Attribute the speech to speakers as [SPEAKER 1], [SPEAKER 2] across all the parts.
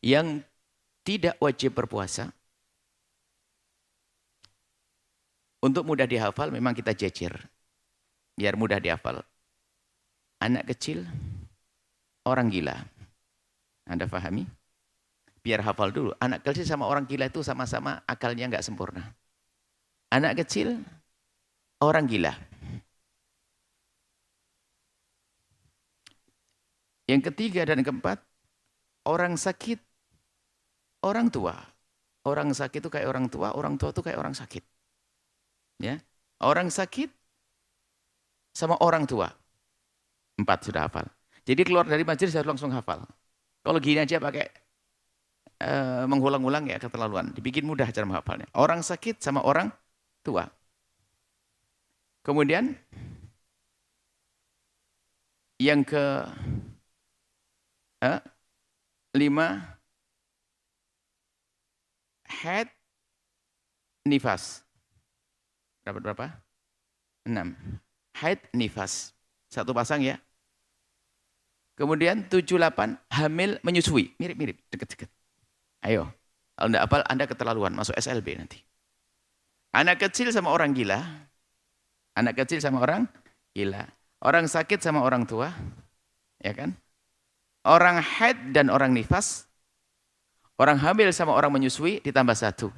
[SPEAKER 1] Yang tidak wajib berpuasa, untuk mudah dihafal memang kita jejer. Biar mudah dihafal. Anak kecil, orang gila. Anda pahami? Biar hafal dulu. Anak kecil sama orang gila itu sama-sama akalnya nggak sempurna. Anak kecil, orang gila. Yang ketiga dan keempat, orang sakit, orang tua. Orang sakit itu kayak orang tua itu kayak orang sakit. Ya, orang sakit sama orang tua. 4 sudah hafal. Jadi keluar dari majelis harus langsung hafal. Kalau gini aja pakai mengulang-ulang ya keterlaluan. Dibikin mudah cara menghafalnya. Orang sakit sama orang tua. Kemudian yang ke 5, haid, nifas. Dapat berapa? 6. Haid, nifas. Satu pasang ya. Kemudian 7, 8, hamil, menyusui. Mirip-mirip, deket-deket. Ayo. Kalau tidak hafal, Anda keterlaluan. Masuk SLB nanti. Anak kecil sama orang gila. Anak kecil sama orang gila. Orang sakit sama orang tua. Ya kan? Orang haid dan orang nifas. Orang hamil sama orang menyusui ditambah 1.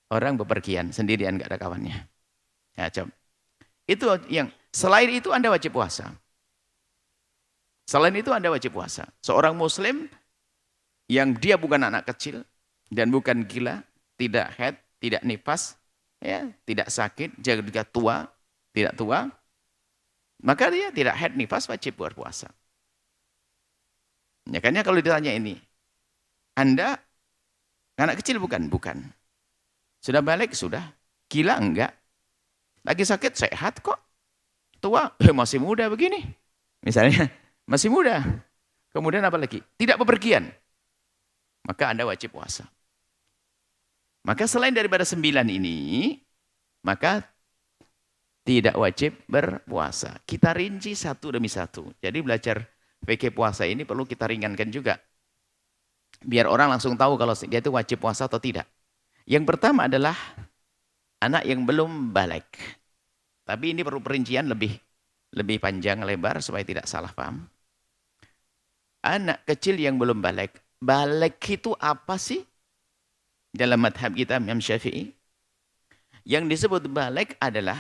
[SPEAKER 1] Orang bepergian, sendirian, gak ada kawannya. Ya, coba. Itu yang, selain itu Anda wajib puasa. Selain itu Anda wajib puasa. Seorang muslim yang dia bukan anak kecil dan bukan gila, tidak haid, tidak nifas, ya, tidak sakit, juga tua, tidak tua, maka dia tidak haid nifas wajib berpuasa. Ya, karena kalau ditanya ini, Anda anak kecil bukan? Bukan. Sudah balik? Sudah. Gila? Enggak. Lagi sakit? Sehat kok. Tua? Masih muda begini. Misalnya, masih muda. Kemudian apa lagi? Tidak bepergian. Maka Anda wajib puasa. Maka selain daripada 9 ini, maka tidak wajib berpuasa. Kita rinci satu demi satu. Jadi belajar fikih puasa ini perlu kita ringankan juga. Biar orang langsung tahu kalau dia itu wajib puasa atau tidak. Yang pertama adalah anak yang belum balik. Tapi ini perlu perincian lebih panjang lebar supaya tidak salah paham. Anak kecil yang belum balik. Balik itu apa sih? Dalam madhab kita Imam Syafi'i. Yang disebut balik adalah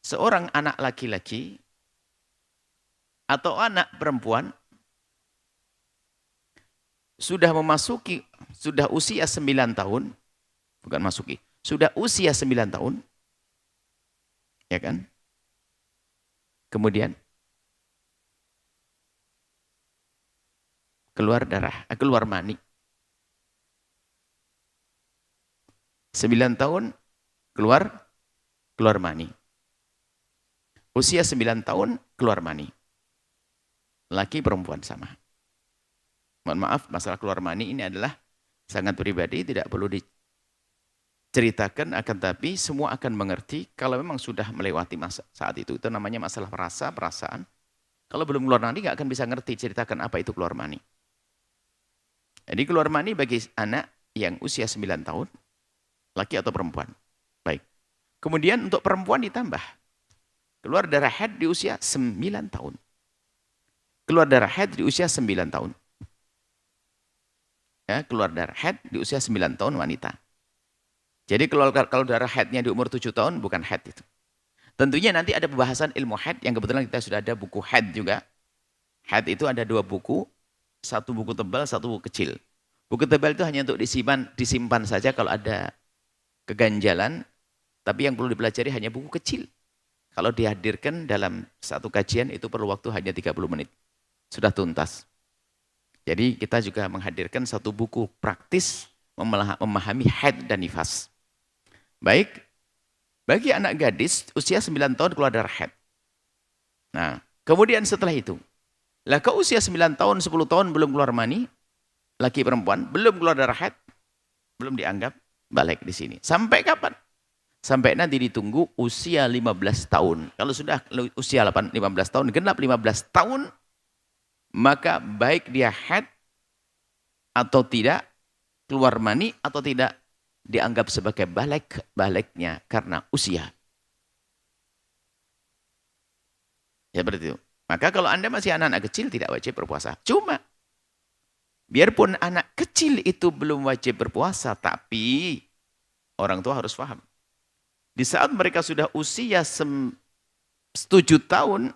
[SPEAKER 1] seorang anak laki-laki atau anak perempuan sudah usia 9 tahun, bukan masuki, sudah usia 9 tahun, ya kan? Kemudian keluar darah, keluar mani. 9 tahun keluar mani. Usia 9 tahun keluar mani. Laki perempuan sama. Mohon maaf, masalah keluar mani ini adalah sangat pribadi, tidak perlu diceritakan, akan tapi semua akan mengerti kalau memang sudah melewati masa saat itu. Itu namanya masalah perasaan. Kalau belum keluar mani nggak akan bisa ngerti ceritakan apa itu keluar mani. Jadi keluar mani bagi anak yang usia 9 tahun, laki atau perempuan. Baik. Kemudian untuk perempuan ditambah. Keluar darah haid di usia 9 tahun. Keluar darah haid di usia 9 tahun. Ya, keluar darah haid di usia 9 tahun wanita. Jadi kalau darah haidnya di umur 7 tahun bukan haid itu. Tentunya nanti ada pembahasan ilmu haid yang kebetulan kita sudah ada buku haid juga. Haid itu ada 2 buku, 1 buku tebal, 1 buku kecil. Buku tebal itu hanya untuk disimpan saja kalau ada keganjalan, tapi yang perlu dipelajari hanya buku kecil. Kalau dihadirkan dalam satu kajian itu perlu waktu hanya 30 menit. Sudah tuntas. Jadi kita juga menghadirkan 1 buku praktis memahami haid dan nifas. Baik, bagi anak gadis usia 9 tahun keluar darah haid. Nah, kemudian setelah itu, lah ke usia 9 tahun, 10 tahun belum keluar mani, laki perempuan, belum keluar darah haid, belum dianggap balik di sini. Sampai kapan? Sampai nanti ditunggu usia 15 tahun. Kalau sudah usia 15 tahun, genap 15 tahun, maka baik dia haid atau tidak, keluar mani atau tidak, dianggap sebagai baliknya karena usia. Ya seperti itu. Maka kalau Anda masih anak-anak kecil tidak wajib berpuasa. Cuma biarpun anak kecil itu belum wajib berpuasa, tapi orang tua harus paham. Di saat mereka sudah usia 7 tahun,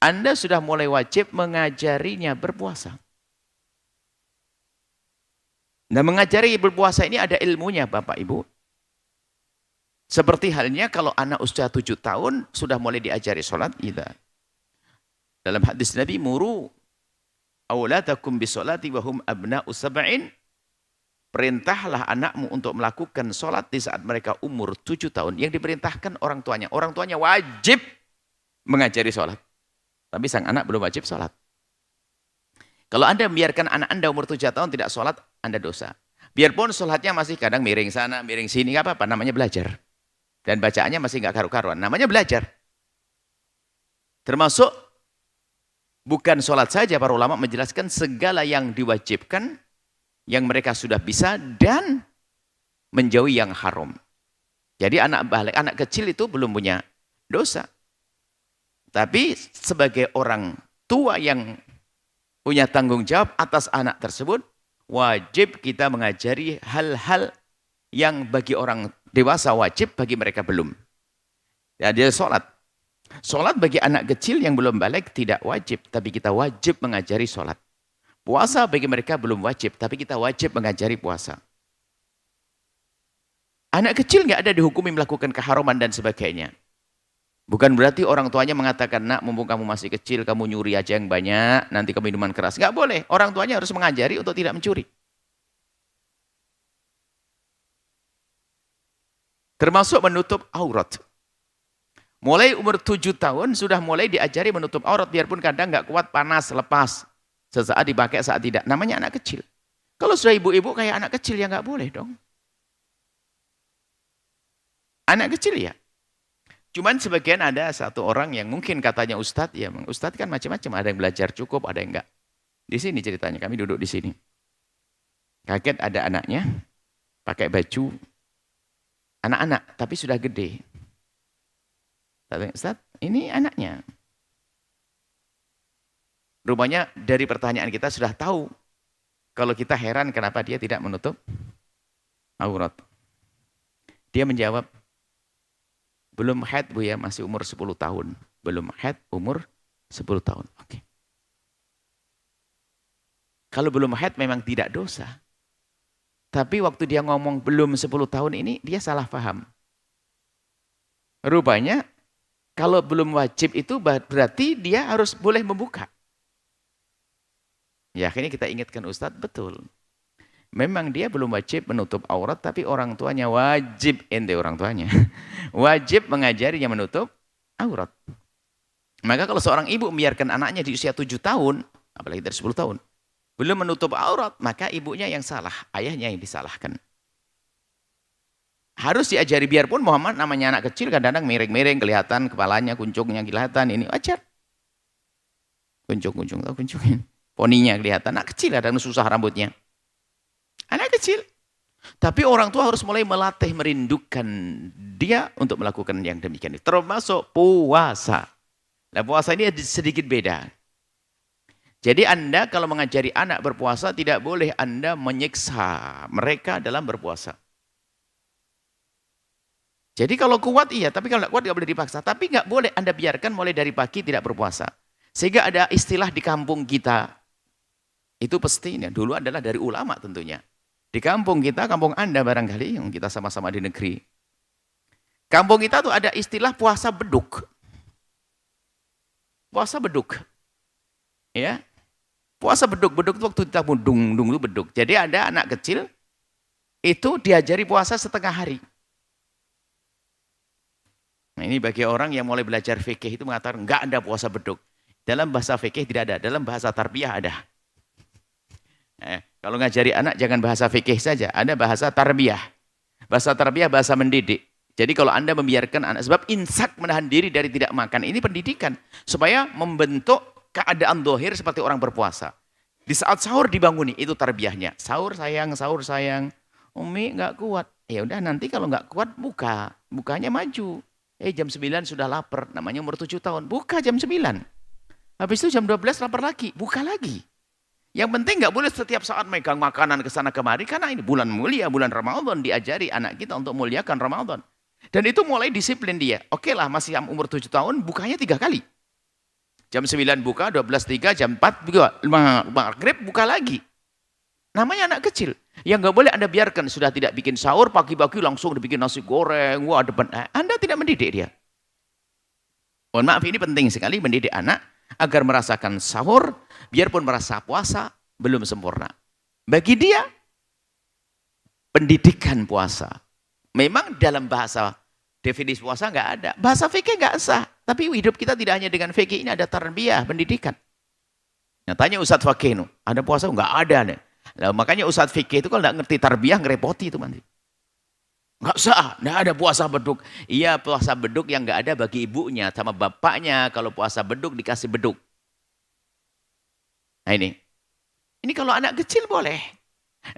[SPEAKER 1] Anda sudah mulai wajib mengajarinya berpuasa. Nah, mengajari berpuasa ini ada ilmunya Bapak Ibu. Seperti halnya kalau anak usia 7 tahun sudah mulai diajari sholat. Dalam hadis Nabi, muru auladakum bisolati wahum abna'u sab'in. Perintahlah anakmu untuk melakukan sholat di saat mereka umur 7 tahun. Yang diperintahkan orang tuanya. Orang tuanya wajib mengajari sholat. Tapi sang anak belum wajib sholat. Kalau Anda membiarkan anak Anda umur 7 tahun tidak sholat, Anda dosa. Biarpun sholatnya masih kadang miring sana, miring sini, nggak apa-apa, namanya belajar. Dan bacaannya masih nggak karu-karuan, namanya belajar. Termasuk bukan sholat saja, para ulama menjelaskan segala yang diwajibkan, yang mereka sudah bisa, dan menjauhi yang haram. Jadi anak balik, anak kecil itu belum punya dosa. Tapi sebagai orang tua yang punya tanggung jawab atas anak tersebut, wajib kita mengajari hal-hal yang bagi orang dewasa wajib, bagi mereka belum. Ya, dia sholat. Sholat bagi anak kecil yang belum balik tidak wajib, tapi kita wajib mengajari sholat. Puasa bagi mereka belum wajib, tapi kita wajib mengajari puasa. Anak kecil nggak ada dihukumi melakukan keharaman dan sebagainya. Bukan berarti orang tuanya mengatakan, nak mumpung kamu masih kecil, kamu nyuri aja yang banyak, nanti kamu minuman keras. Nggak boleh, orang tuanya harus mengajari untuk tidak mencuri. Termasuk menutup aurat. Mulai umur 7 tahun sudah mulai diajari menutup aurat, biarpun kadang nggak kuat, panas, lepas. Sesaat dipakai, saat tidak. Namanya anak kecil. Kalau sudah ibu-ibu kayak anak kecil ya nggak boleh dong. Anak kecil ya. Cuman sebagian ada satu orang yang mungkin katanya Ustadz, ya Ustadz kan macam-macam, ada yang belajar cukup, ada yang enggak. Di sini ceritanya, kami duduk di sini. Kaget ada anaknya, pakai baju anak-anak, tapi sudah gede. Ustadz, ini anaknya. Rupanya dari pertanyaan kita sudah tahu, kalau kita heran kenapa dia tidak menutup aurat. Dia menjawab, belum haid Bu ya, masih umur 10 tahun. Belum haid umur 10 tahun. Oke. Kalau belum haid memang tidak dosa. Tapi waktu dia ngomong belum 10 tahun ini, dia salah paham. Rupanya, kalau belum wajib itu berarti dia harus boleh membuka. Ya akhirnya kita ingatkan Ustadz, betul. Memang dia belum wajib menutup aurat, tapi orang tuanya wajib, ente orang tuanya, wajib mengajarinya menutup aurat. Maka kalau seorang ibu membiarkan anaknya di usia 7 tahun, apalagi dari 10 tahun, belum menutup aurat, maka ibunya yang salah, ayahnya yang disalahkan. Harus diajari, biarpun Muhammad namanya anak kecil, kadang-kadang miring-miring, kelihatan kepalanya, kuncungnya kelihatan, ini wajar. Kuncung-kuncung, tahu kuncungin. Poninya kelihatan, anak kecil kadang susah rambutnya. Anak kecil. Tapi orang tua harus mulai melatih, merindukan dia untuk melakukan yang demikian. Termasuk puasa. Nah, puasa ini sedikit beda. Jadi Anda kalau mengajari anak berpuasa, tidak boleh Anda menyiksa mereka dalam berpuasa. Jadi kalau kuat iya, tapi kalau tidak kuat tidak boleh dipaksa. Tapi nggak boleh Anda biarkan mulai dari pagi tidak berpuasa. Sehingga ada istilah di kampung kita, itu pastinya dulu adalah dari ulama tentunya. Di kampung kita, kampung Anda barangkali, yang kita sama-sama di negeri. Kampung kita tuh ada istilah puasa beduk. Puasa beduk. Ya. Puasa beduk. Beduk itu waktu kita dung itu beduk. Jadi ada anak kecil, itu diajari puasa setengah hari. Nah ini bagi orang yang mulai belajar fikih itu mengatakan, enggak ada puasa beduk. Dalam bahasa fikih tidak ada, dalam bahasa tarbiyah ada. Kalau ngajari anak jangan bahasa fikih saja, ada bahasa tarbiyah. Bahasa tarbiyah, bahasa mendidik. Jadi kalau Anda membiarkan anak, sebab imsak menahan diri dari tidak makan, ini pendidikan. Supaya membentuk keadaan dohir seperti orang berpuasa. Di saat sahur dibanguni, itu tarbiyahnya. Sahur sayang, sahur sayang. Umi nggak kuat. Ya udah nanti kalau nggak kuat buka. Bukanya maju. Jam 9 sudah lapar. Namanya umur 7 tahun. Buka jam 9. Habis itu jam 12 lapar lagi. Buka lagi. Yang penting nggak boleh setiap saat megang makanan ke sana kemari. Karena ini bulan mulia, bulan Ramadan. Diajari anak kita untuk muliakan Ramadan. Dan itu mulai disiplin dia. Oke lah masih umur 7 tahun. Bukanya 3 kali. Jam 9 buka, 12.3, jam 4 buka. Maghrib buka lagi. Namanya anak kecil. Yang nggak boleh Anda biarkan sudah tidak bikin sahur, pagi-pagi langsung dibikin nasi goreng. Wah, depan. Anda tidak mendidik dia. Mohon maaf, ini penting sekali mendidik anak agar merasakan sahur, biarpun merasa puasa, belum sempurna. Bagi dia, pendidikan puasa. Memang dalam bahasa definisi puasa nggak ada. Bahasa fikih nggak sah. Tapi hidup kita tidak hanya dengan fikih, ini ada tarbiyah, pendidikan. Nah, tanya Ustadz Fakih, ada puasa? Nggak ada nih. Nah, makanya Ustadz fikih itu kalau nggak ngerti tarbiyah, ngerepoti itu nanti. Nggak sah, nggak ada puasa beduk. Iya, puasa beduk yang nggak ada bagi ibunya sama bapaknya. Kalau puasa beduk dikasih beduk. Nah ini kalau anak kecil boleh.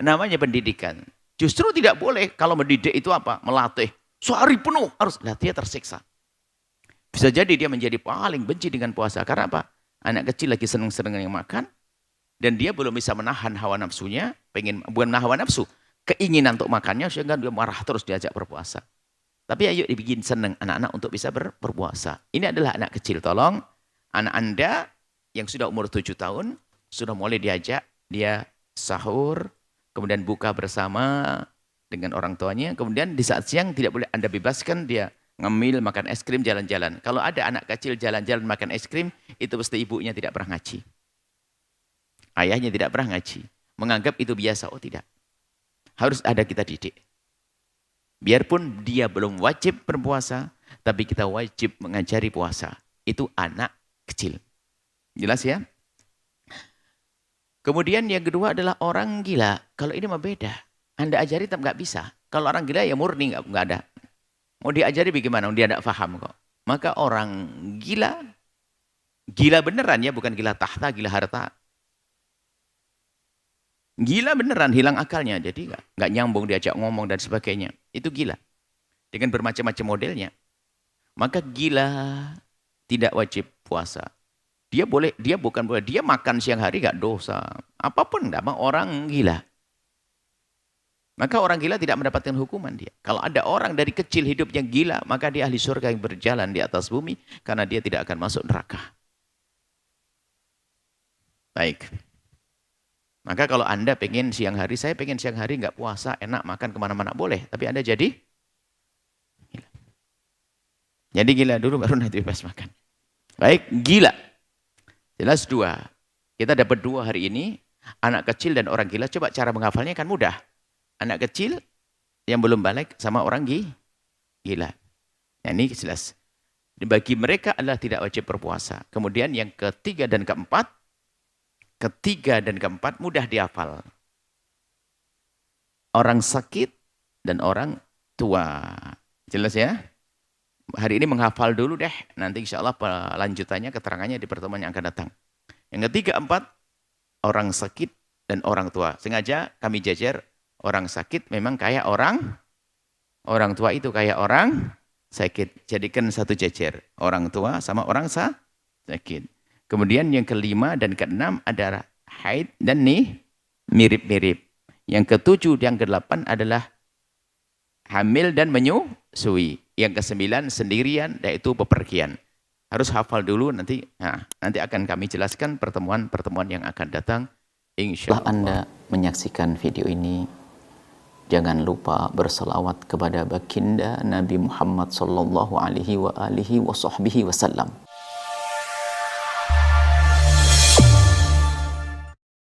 [SPEAKER 1] Namanya pendidikan. Justru tidak boleh kalau mendidik itu apa? Melatih. Sehari penuh harus. Nah, dia tersiksa. Bisa jadi dia menjadi paling benci dengan puasa. Karena apa? Anak kecil lagi seneng-seneng yang makan. Dan dia belum bisa menahan hawa nafsunya, bukan menahan hawa nafsu, keinginan untuk makannya, sehingga dia marah terus diajak berpuasa. Tapi ayo dibikin senang anak-anak untuk bisa berpuasa. Ini adalah anak kecil, tolong anak Anda yang sudah umur 7 tahun, sudah mulai diajak, dia sahur, kemudian buka bersama dengan orang tuanya, kemudian di saat siang tidak boleh Anda bebaskan dia ngemil, makan es krim, jalan-jalan. Kalau ada anak kecil jalan-jalan makan es krim, itu pasti ibunya tidak pernah ngaji. Ayahnya tidak pernah ngaji. Menganggap itu biasa. Oh tidak. Harus ada kita didik. Biarpun dia belum wajib berpuasa, tapi kita wajib mengajari puasa. Itu anak kecil. Jelas ya? Kemudian yang kedua adalah orang gila. Kalau ini mah beda. Anda ajari tetap nggak bisa. Kalau orang gila ya murni nggak ada. Mau diajari bagaimana? Dia tidak paham kok. Maka orang gila, gila beneran ya, bukan gila tahta, gila harta. Gila beneran, hilang akalnya. Jadi nggak nyambung, diajak ngomong dan sebagainya. Itu gila. Dengan bermacam-macam modelnya. Maka gila tidak wajib puasa. Dia makan siang hari nggak dosa. Apapun nggak mau orang gila. Maka orang gila tidak mendapatkan hukuman dia. Kalau ada orang dari kecil hidupnya gila, maka dia ahli surga yang berjalan di atas bumi karena dia tidak akan masuk neraka. Baik. Maka kalau Anda pengen siang hari, saya pengen siang hari nggak puasa, enak makan kemana-mana boleh. Tapi Anda jadi gila. Jadi gila dulu baru nanti bebas makan. Baik, gila. Jelas dua. Kita dapat dua hari ini, anak kecil dan orang gila. Coba cara menghafalnya kan mudah. Anak kecil yang belum balik sama orang gila. Nah, ini jelas. Bagi mereka adalah tidak wajib berpuasa. Kemudian yang ketiga dan keempat mudah dihafal. Orang sakit dan orang tua. Jelas ya? Hari ini menghafal dulu deh. Nanti insya Allah lanjutannya, keterangannya di pertemuan yang akan datang. Yang ketiga, empat, orang sakit dan orang tua. Sengaja kami jajar orang sakit memang kayak orang tua itu kayak orang sakit. Jadikan satu jajar. Orang tua sama orang sakit. Kemudian yang kelima dan keenam adalah haid dan mirip-mirip. Yang ketujuh dan kedelapan adalah hamil dan menyusui. Yang kesembilan sendirian, yaitu bepergian. Harus hafal dulu nanti. Nah, nanti akan kami jelaskan pertemuan-pertemuan yang akan datang. Insya Allah. Setelah Anda menyaksikan video ini, jangan lupa berselawat kepada baginda Nabi Muhammad sallallahu alaihi wa alihi wa sahbihi wasallam.